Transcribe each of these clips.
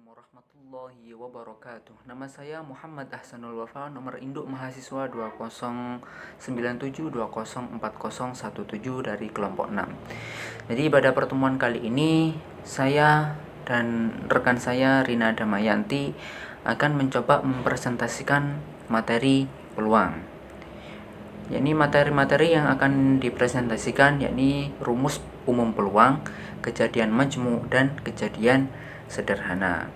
Warahmatullahi wabarakatuh. Nama saya Muhammad Ahsanul Wafa, nomor induk mahasiswa 209720404017 dari kelompok 6. Jadi pada pertemuan kali ini saya dan rekan saya Rina Damayanti akan mencoba mempresentasikan materi peluang. Yakni materi-materi yang akan dipresentasikan yakni rumus umum peluang, kejadian majmu, dan kejadian sederhana.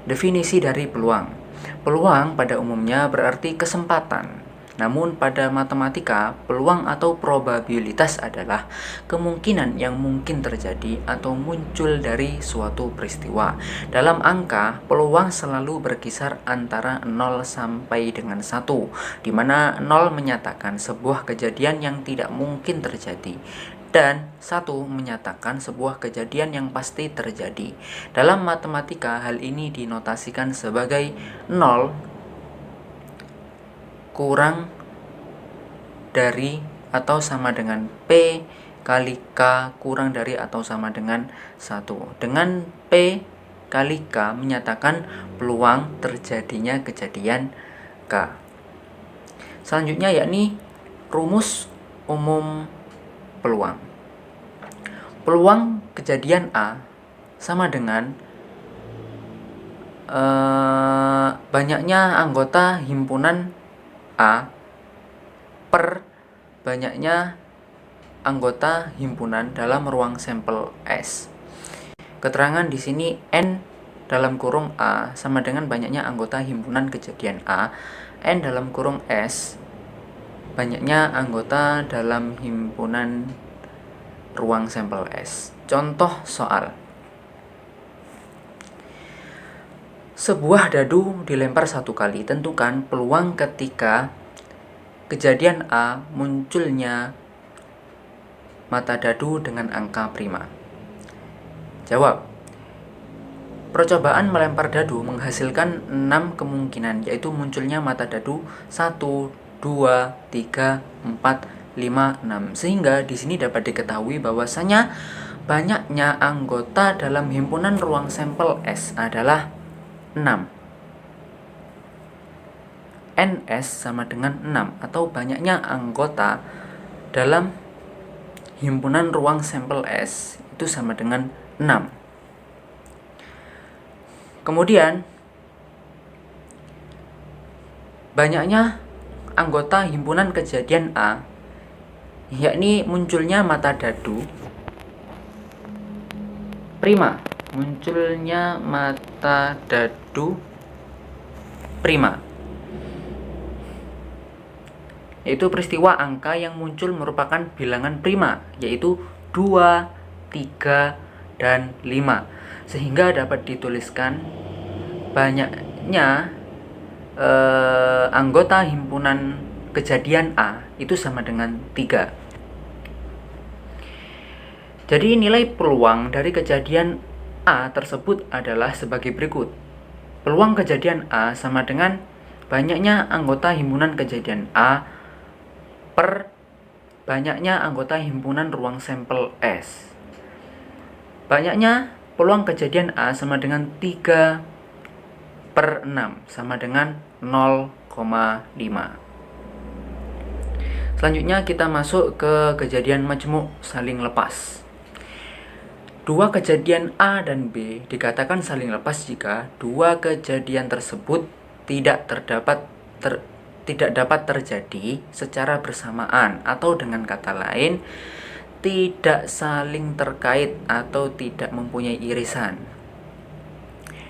Definisi dari peluang. Peluang pada umumnya berarti kesempatan. Namun pada matematika, peluang atau probabilitas adalah kemungkinan yang mungkin terjadi atau muncul dari suatu peristiwa. Dalam angka, peluang selalu berkisar antara 0 sampai dengan 1, di mana 0 menyatakan sebuah kejadian yang tidak mungkin terjadi dan 1 menyatakan sebuah kejadian yang pasti terjadi. Dalam matematika, hal ini dinotasikan sebagai 0 kurang dari atau sama dengan P kali K kurang dari atau sama dengan 1. Dengan P kali K menyatakan peluang terjadinya kejadian K. Selanjutnya yakni rumus umum peluang. Peluang kejadian A sama dengan banyaknya anggota himpunan A per banyaknya anggota himpunan dalam ruang sampel S. Keterangan di sini N dalam kurung A sama dengan banyaknya anggota himpunan kejadian A, N dalam kurung S banyaknya anggota dalam himpunan ruang sampel S. Contoh soal. Sebuah dadu dilempar 1 kali. Tentukan peluang ketika kejadian A munculnya mata dadu dengan angka prima. Jawab. Percobaan melempar dadu menghasilkan 6 kemungkinan, yaitu munculnya mata dadu 1, 2, 3, 4, 5, 6. Sehingga di sini dapat diketahui bahwasanya banyaknya anggota dalam himpunan ruang sampel S adalah 6. NS sama dengan 6 atau banyaknya anggota dalam himpunan ruang sampel S itu sama dengan 6. Kemudian banyaknya anggota himpunan kejadian A yakni munculnya mata dadu prima, munculnya mata dadu prima, yaitu peristiwa angka yang muncul merupakan bilangan prima, yaitu 2, 3, dan 5, sehingga dapat dituliskan banyaknya anggota himpunan kejadian A itu sama dengan 3. Jadi nilai peluang dari kejadian A tersebut adalah sebagai berikut. Peluang kejadian A sama dengan banyaknya anggota himpunan kejadian A per banyaknya anggota himpunan ruang sampel S. Banyaknya peluang kejadian A sama dengan 3 per 6 sama dengan 0,5. Selanjutnya kita masuk ke kejadian majmu' saling lepas. Dua kejadian A dan B dikatakan saling lepas jika dua kejadian tersebut tidak dapat terjadi secara bersamaan, atau dengan kata lain tidak saling terkait atau tidak mempunyai irisan.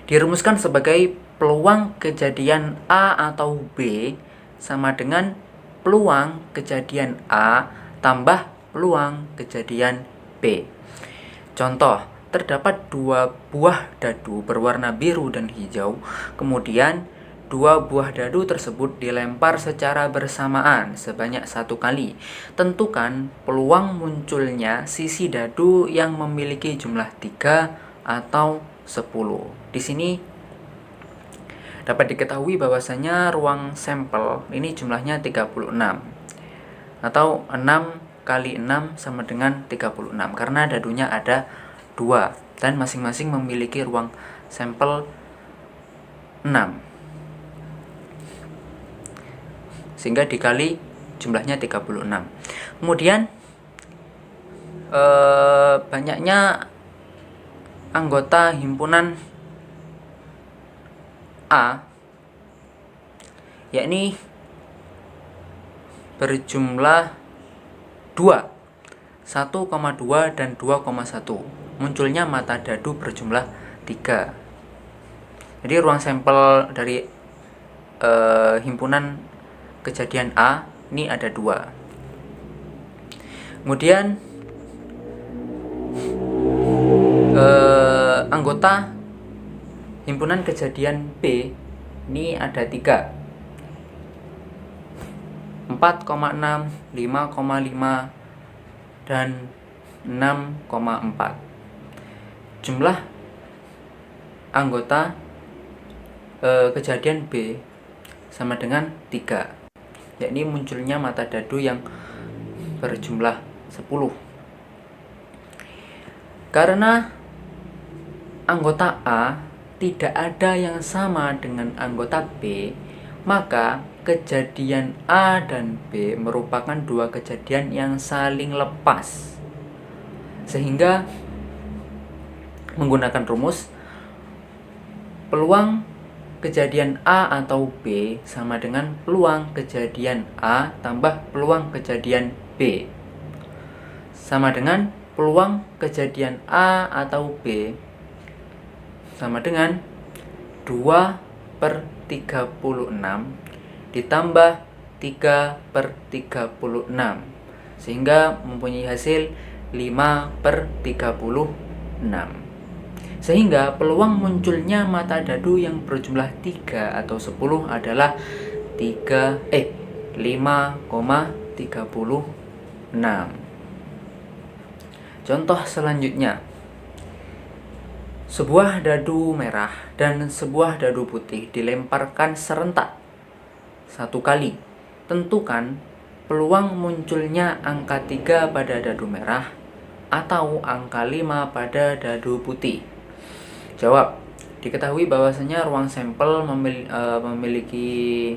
Dirumuskan sebagai peluang kejadian A atau B sama dengan peluang kejadian A tambah peluang kejadian B. Contoh, terdapat 2 buah dadu berwarna biru dan hijau, kemudian 2 buah dadu tersebut dilempar secara bersamaan sebanyak 1 kali. Tentukan peluang munculnya sisi dadu yang memiliki jumlah 3 atau 10. Di sini dapat diketahui bahwasanya ruang sampel ini jumlahnya 36 atau 6 kali 6 sama dengan 36 karena dadunya ada 2. dan masing-masing memiliki ruang sampel 6, sehingga dikali jumlahnya 36. Kemudian banyaknya anggota himpunan A, yakni berjumlah 2, 1,2 dan 2,1. Munculnya mata dadu berjumlah 3. Jadi ruang sampel dari himpunan kejadian A ini ada 2. Kemudian anggota himpunan kejadian B ini ada 3, 4,6, 5,5 dan 6,4. Jumlah anggota kejadian B sama dengan 3, yakni munculnya mata dadu yang berjumlah 10. Karena anggota A tidak ada yang sama dengan anggota B, maka kejadian A dan B merupakan 2 kejadian yang saling lepas. Sehingga menggunakan rumus, peluang kejadian A atau B sama dengan peluang kejadian A tambah peluang kejadian B, sama dengan peluang kejadian A atau B sama dengan 2/36 ditambah 3/36, sehingga mempunyai hasil 5/36. Sehingga peluang munculnya mata dadu yang berjumlah 3 atau 10 adalah 5,36. Contoh selanjutnya, sebuah dadu merah dan sebuah dadu putih dilemparkan serentak 1 kali. Tentukan peluang munculnya angka 3 pada dadu merah atau angka 5 pada dadu putih. Jawab. Diketahui bahwasanya ruang sampel memiliki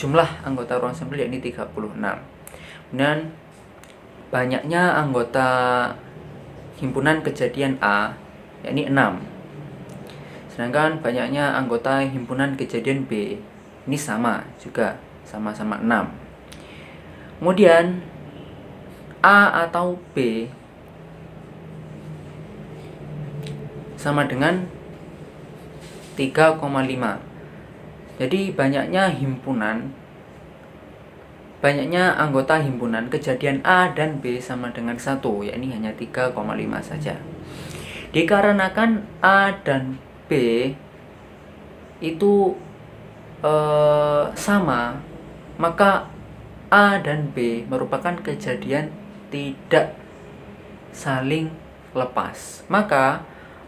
jumlah anggota ruang sampel yakni 36. Dan banyaknya anggota himpunan kejadian A yakni 6. Sedangkan banyaknya anggota himpunan kejadian B ini sama juga, sama-sama 6. Kemudian A atau B sama dengan 3,5. Jadi banyaknya anggota himpunan kejadian A dan B sama dengan 1, yakni hanya 3,5 saja. Dikarenakan A dan B itu sama, maka A dan B merupakan kejadian tidak saling lepas. Maka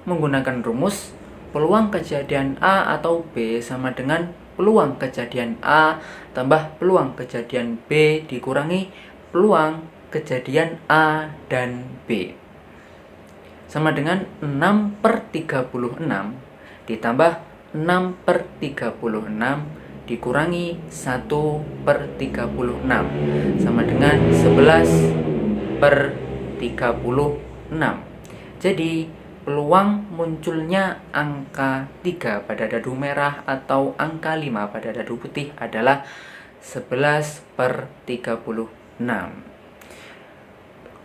menggunakan rumus, peluang kejadian A atau B sama dengan peluang kejadian A tambah peluang kejadian B dikurangi peluang kejadian A dan B, sama dengan 6/36 ditambah 6/36 dikurangi 1/36 sama dengan 11/36. Jadi peluang munculnya angka 3 pada dadu merah atau angka 5 pada dadu putih adalah 11/36.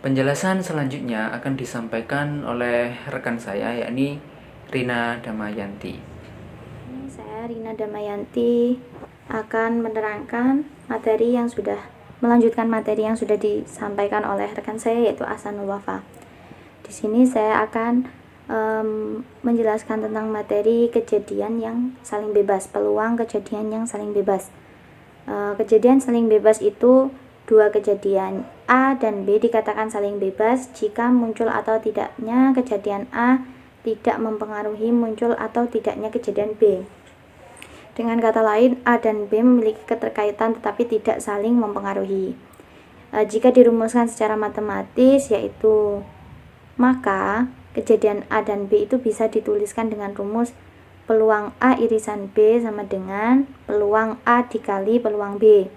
Penjelasan selanjutnya akan disampaikan oleh rekan saya, yakni Rina Damayanti. Saya Rina Damayanti akan menerangkan melanjutkan materi yang sudah disampaikan oleh rekan saya, yaitu Ahsanul Wafa. Di sini saya akan menjelaskan tentang materi kejadian yang saling bebas, peluang kejadian yang saling bebas. Kejadian saling bebas itu 2 kejadian A dan B dikatakan saling bebas jika muncul atau tidaknya kejadian A tidak mempengaruhi muncul atau tidaknya kejadian B. Dengan kata lain, A dan B memiliki keterkaitan tetapi tidak saling mempengaruhi. Jika dirumuskan secara matematis, yaitu maka kejadian A dan B itu bisa dituliskan dengan rumus peluang A irisan B sama dengan peluang A dikali peluang B.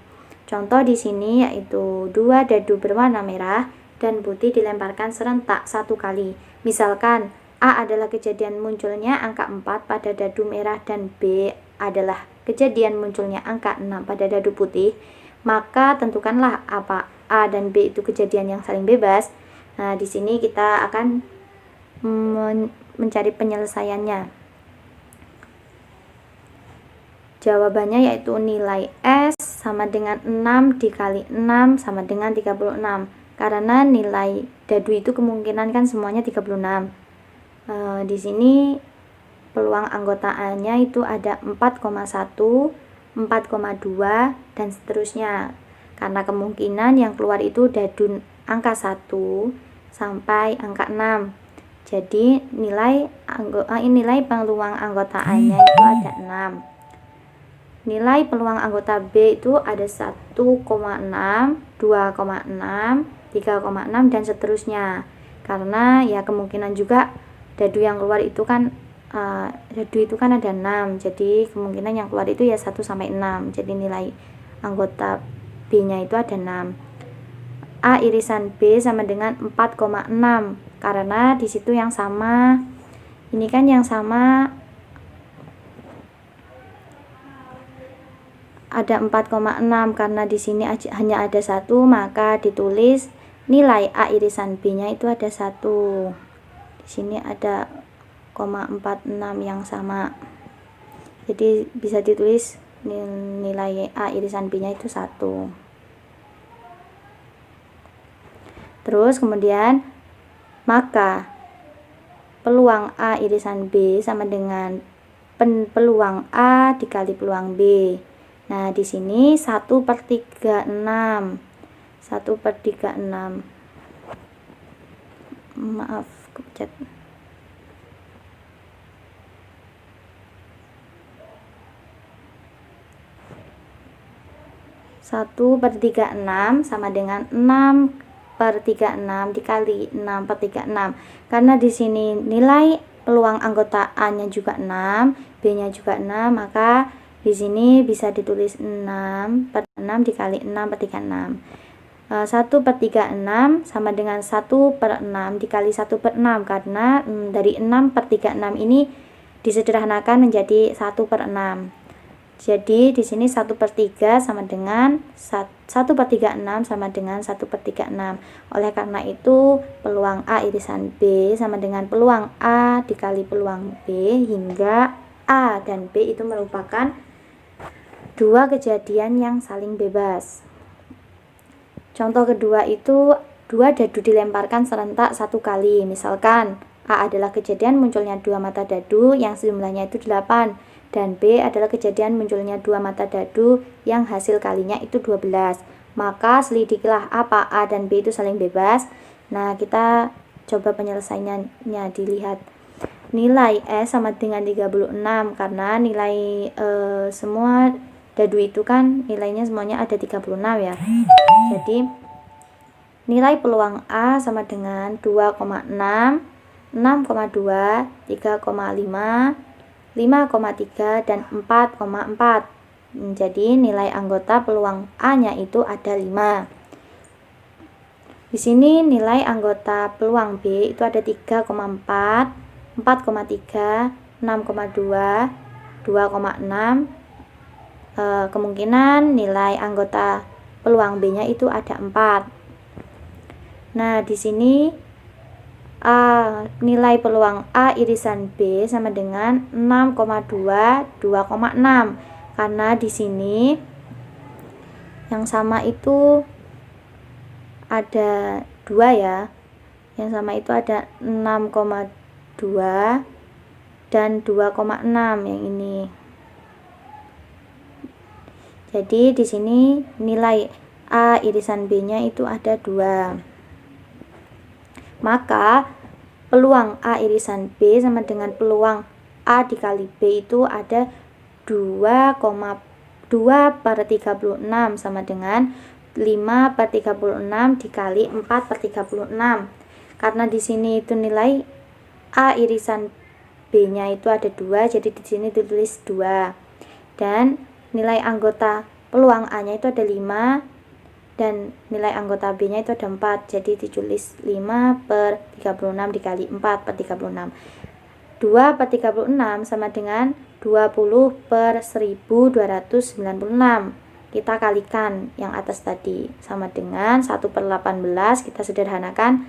Contoh di sini yaitu 2 dadu berwarna merah dan putih dilemparkan serentak 1 kali. Misalkan A adalah kejadian munculnya angka 4 pada dadu merah dan B adalah kejadian munculnya angka 6 pada dadu putih, maka tentukanlah apa A dan B itu kejadian yang saling bebas. Nah, di sini kita akan mencari penyelesaiannya. Jawabannya yaitu nilai S sama dengan 6 dikali 6 sama dengan 36. Karena nilai dadu itu kemungkinan kan semuanya 36. Di sini peluang anggota A-nya itu ada 4,1, 4,2 dan seterusnya. Karena kemungkinan yang keluar itu dadu angka 1 sampai angka 6. Jadi nilai peluang anggota A-nya itu ada 6. Nilai peluang anggota B itu ada 1,6, 2,6, 3,6 dan seterusnya. Karena ya kemungkinan juga dadu yang keluar itu kan dadu itu kan ada 6. Jadi kemungkinan yang keluar itu ya 1 sampai 6. Jadi nilai anggota B-nya itu ada 6. A irisan B sama dengan 4,6. Karena di situ yang sama. Ini kan yang sama ada 4,6 karena di sini hanya ada 1, maka ditulis nilai A irisan B-nya itu ada 1. Di sini ada 0,46 yang sama. Jadi bisa ditulis nilai A irisan B-nya itu 1. Terus kemudian maka peluang A irisan B sama dengan peluang A dikali peluang B. Nah, di sini 1/36. 1/36. Maaf, kepencet. 1/36 sama dengan 6/36 dikali 6/36. Karena di sini nilai peluang anggota A-nya juga 6, B-nya juga 6, maka di sini bisa ditulis 6/6 dikali 6/36. 1/36 sama dengan 1/6 dikali 1/6 karena dari 6/36 ini disederhanakan menjadi 1/6. Jadi di sini 1/3 sama dengan 1/36 sama dengan 1/36. Oleh karena itu peluang A irisan B sama dengan peluang A dikali peluang B hingga A dan B itu merupakan dua kejadian yang saling bebas. Contoh kedua itu 2 dadu dilemparkan serentak 1 kali. Misalkan A adalah kejadian munculnya 2 mata dadu yang jumlahnya itu 8 dan B adalah kejadian munculnya 2 mata dadu yang hasil kalinya itu 12. Maka selidikilah apa A dan B itu saling bebas. Nah, kita coba penyelesaiannya dilihat. Nilai S sama dengan 36 karena nilai semua dadu itu kan nilainya semuanya ada 36 ya. Jadi nilai peluang A sama dengan 2,6, 6,2, 3,5, 5,3 dan 4,4. Jadi nilai anggota peluang A-nya itu ada 5. Di sini nilai anggota peluang B itu ada 3,4, 4,3, 6,2, 2,6. Kemungkinan nilai anggota peluang B-nya itu ada 4. Nah, di sini nilai peluang A irisan B sama dengan 6,2, 2,6. Karena di sini yang sama itu ada 2 ya. Yang sama itu ada 6,2 dan 2,6 yang ini. Jadi di sini nilai A irisan B-nya itu ada 2. Maka peluang A irisan B sama dengan peluang A dikali B itu ada 2,2/36 sama dengan 5/36 dikali 4/36. Karena di sini itu nilai A irisan B-nya itu ada 2, jadi di sini ditulis 2. Dan nilai anggota peluang A-nya itu ada 5 dan nilai anggota B-nya itu ada 4, jadi ditulis 5 per 36 dikali 4 per 36. 2 per 36 sama dengan 20 per 1296. Kita kalikan yang atas tadi, sama dengan 1 per 18, kita sederhanakan,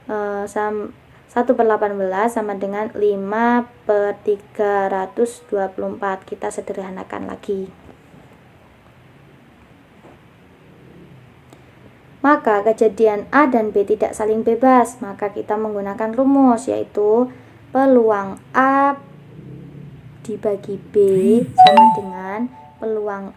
1 per 18 sama dengan 5 per 324, kita sederhanakan lagi. Maka kejadian A dan B tidak saling bebas, maka kita menggunakan rumus, yaitu peluang A dibagi B sama dengan peluang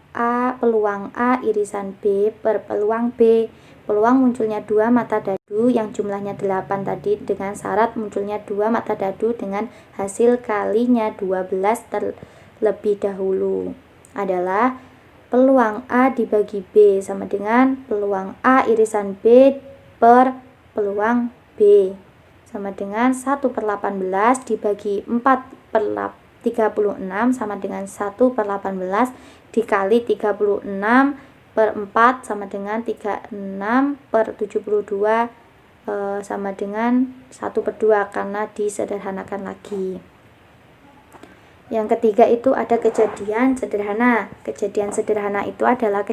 A irisan B per peluang B. Peluang munculnya 2 mata dadu yang jumlahnya 8 tadi dengan syarat munculnya 2 mata dadu dengan hasil kalinya 12 terlebih dahulu adalah peluang A dibagi B sama dengan peluang A irisan B per peluang B sama dengan 1 per 18 dibagi 4 per 36 sama dengan 1 per 18 dikali 36 per 4 sama dengan 36 per 72 sama dengan 1 per 2 karena disederhanakan lagi. Yang ketiga itu ada kejadian sederhana. Kejadian sederhana itu adalah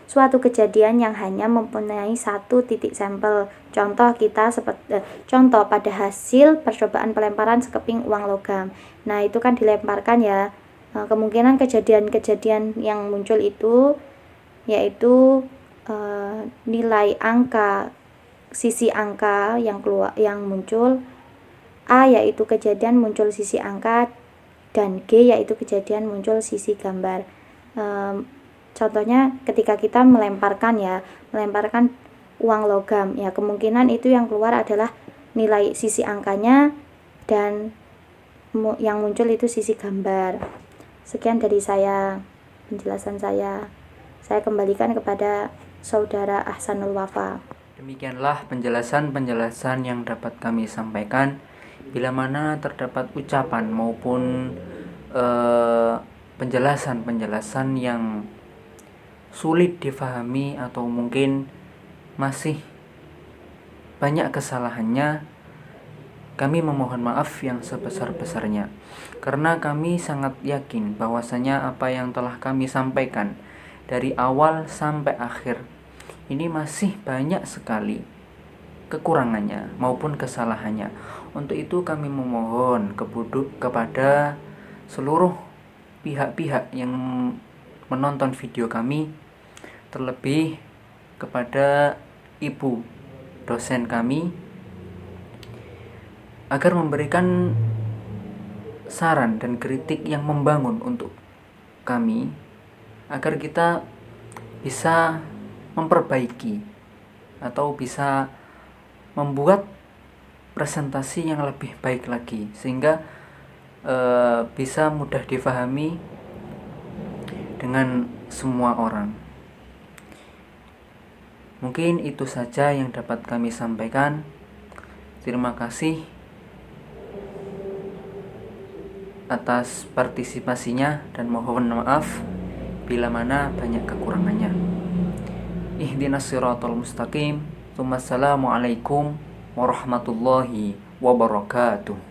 suatu kejadian yang hanya mempunyai satu titik sampel. Contoh pada hasil percobaan pelemparan sekeping uang logam. Nah, itu kan dilemparkan ya. Kemungkinan kejadian-kejadian yang muncul itu yaitu nilai angka, sisi angka yang muncul. A yaitu kejadian muncul sisi angka, dan G yaitu kejadian muncul sisi gambar. Contohnya ketika kita melemparkan uang logam, ya kemungkinan itu yang keluar adalah nilai sisi angkanya dan yang muncul itu sisi gambar. Sekian dari saya, penjelasan saya. Saya kembalikan kepada Saudara Ahsanul Wafa. Demikianlah penjelasan-penjelasan yang dapat kami sampaikan. Bila mana terdapat ucapan maupun penjelasan-penjelasan yang sulit difahami atau mungkin masih banyak kesalahannya, kami memohon maaf yang sebesar-besarnya, karena kami sangat yakin bahwasanya apa yang telah kami sampaikan dari awal sampai akhir ini masih banyak sekali kekurangannya maupun kesalahannya. Untuk itu kami memohon kepada seluruh pihak-pihak yang menonton video kami, terlebih kepada ibu dosen kami, agar memberikan saran dan kritik yang membangun untuk kami, agar kita bisa memperbaiki atau bisa membuat presentasi yang lebih baik lagi, sehingga bisa mudah difahami dengan semua orang. Mungkin itu saja yang dapat kami sampaikan. Terima kasih atas partisipasinya dan mohon maaf bila mana banyak kekurangannya. Ihdinas siratal mustaqim. Assalamualaikum warahmatullahi wabarakatuh.